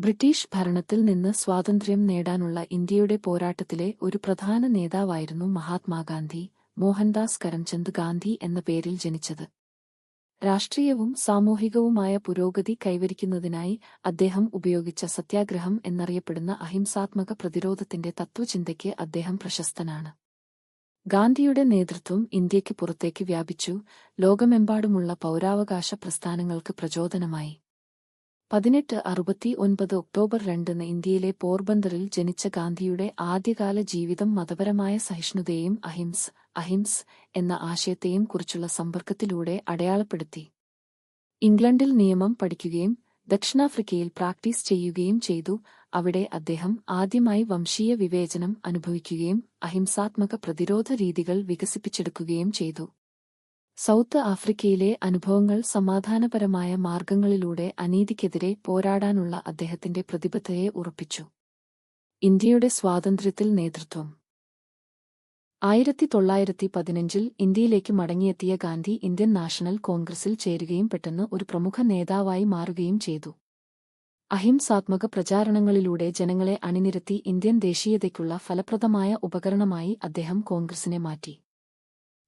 British ഭരണത്തിൽ നിന്ന് സ്വാതന്ത്ര്യം നേടാനുള്ള ഇന്ത്യയുടെ പോരാട്ടത്തിലെ ഒരു പ്രധാന നേതാവായിരുന്നു മഹാത്മാഗാന്ധി. മോഹൻദാസ് കരംചന്ദ് ഗാന്ധി എന്ന പേരിൽ ജനിച്ചത്. രാഷ്ട്രീയവും സാമൂഹികവുമായ പുരോഗതി കൈവരിക്കുന്നതിനായി അദ്ദേഹം ഉപയോഗിച്ച സത്യാഗ്രഹം എന്നറിയപ്പെടുന്ന അഹിംസാത്മക പ്രതിരോധത്തിന്റെ തത്വചിന്തയ്ക്ക് അദ്ദേഹം പ്രശസ്തനാണ്. ഗാന്ധിയുടെ നേതൃത്വം ഇന്ത്യയ്ക്ക് പുറത്തേക്ക് വ്യാപിച്ചു, ലോകമെമ്പാടുമുള്ള പൗരാവകാശ പ്രസ്ഥാനങ്ങൾക്ക് പ്രചോദനമായി. 1869 ഒക്ടോബർ 2 ഇന്ത്യയിലെ പോർബന്തറിൽ ജനിച്ച ഗാന്ധിയുടെ ആദ്യകാല ജീവിതം മതപരമായ സഹിഷ്ണുതയെയും അഹിംസ് എന്ന ആശയത്തെയും കുറിച്ചുള്ള സമ്പർക്കത്തിലൂടെ അടയാളപ്പെടുത്തി. ഇംഗ്ലണ്ടിൽ നിയമം പഠിക്കുകയും ദക്ഷിണാഫ്രിക്കയിൽ പ്രാക്ടീസ് ചെയ്യുകയും ചെയ്തു. അവിടെ അദ്ദേഹം ആദ്യമായി വംശീയ വിവേചനം അനുഭവിക്കുകയും അഹിംസാത്മക പ്രതിരോധ രീതികൾ വികസിപ്പിച്ചെടുക്കുകയും ചെയ്തു. സൗത്ത് ആഫ്രിക്കയിലെ അനുഭവങ്ങൾ സമാധാനപരമായ മാർഗങ്ങളിലൂടെ അനീതിക്കെതിരെ പോരാടാനുള്ള അദ്ദേഹത്തിന്റെ പ്രതിബദ്ധതയെ ഉറപ്പിച്ചു. ഇന്ത്യയുടെ സ്വാതന്ത്ര്യത്തിൽ നേതൃത്വം. 1915 ഇന്ത്യയിലേക്ക് മടങ്ങിയെത്തിയ ഗാന്ധി ഇന്ത്യൻ നാഷണൽ കോൺഗ്രസിൽ ചേരുകയും പെട്ടെന്ന് ഒരു പ്രമുഖ നേതാവായി മാറുകയും ചെയ്തു. അഹിംസാത്മക പ്രചാരണങ്ങളിലൂടെ ജനങ്ങളെ അണിനിരത്തി ഇന്ത്യൻ ദേശീയതയ്ക്കുള്ള ഫലപ്രദമായ ഉപകരണമായി അദ്ദേഹം കോൺഗ്രസിനെ മാറ്റി.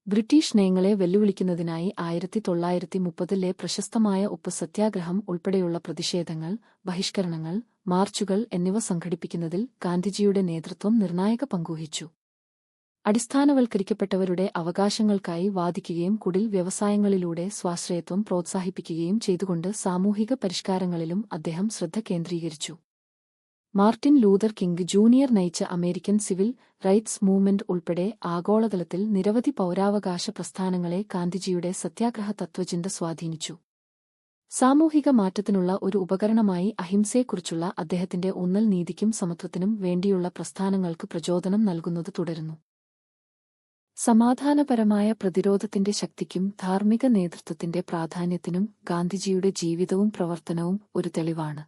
ബ്രിട്ടീഷ് നയങ്ങളെ വെല്ലുവിളിക്കുന്നതിനായി 1930 പ്രശസ്തമായ ഉപ്പ് സത്യാഗ്രഹം ഉൾപ്പെടെയുള്ള പ്രതിഷേധങ്ങൾ, ബഹിഷ്കരണങ്ങൾ, മാർച്ചുകൾ എന്നിവ സംഘടിപ്പിക്കുന്നതിൽ ഗാന്ധിജിയുടെ നേതൃത്വം നിർണായക പങ്കുവഹിച്ചു. അടിസ്ഥാനവൽക്കരിക്കപ്പെട്ടവരുടെ അവകാശങ്ങൾക്കായി വാദിക്കുകയും കുടിൽ വ്യവസായങ്ങളിലൂടെ സ്വാശ്രയത്വം പ്രോത്സാഹിപ്പിക്കുകയും ചെയ്തുകൊണ്ട് സാമൂഹിക പരിഷ്കാരങ്ങളിലും അദ്ദേഹം ശ്രദ്ധ കേന്ദ്രീകരിച്ചു. മാർട്ടിൻ ലൂതർ കിംഗ് ജൂനിയർ നയിച്ച അമേരിക്കൻ സിവിൽ റൈറ്റ്സ് മൂവ്മെന്റ് ഉൾപ്പെടെ ആഗോളതലത്തിൽ നിരവധി പൗരാവകാശ പ്രസ്ഥാനങ്ങളെ ഗാന്ധിജിയുടെ സത്യാഗ്രഹ തത്വചിന്ത സ്വാധീനിച്ചു. സാമൂഹിക മാറ്റത്തിനുള്ള ഒരു ഉപകരണമായി അഹിംസയെക്കുറിച്ചുള്ള അദ്ദേഹത്തിന്റെ ഊന്നൽ നീതിക്കും സമത്വത്തിനും വേണ്ടിയുള്ള പ്രസ്ഥാനങ്ങൾക്ക് പ്രചോദനം നൽകുന്നത് തുടരുന്നു. സമാധാനപരമായ പ്രതിരോധത്തിന്റെ ശക്തിക്കും ധാർമ്മിക നേതൃത്വത്തിന്റെ പ്രാധാന്യത്തിനും ഗാന്ധിജിയുടെ ജീവിതവും പ്രവർത്തനവും ഒരു തെളിവാണ്.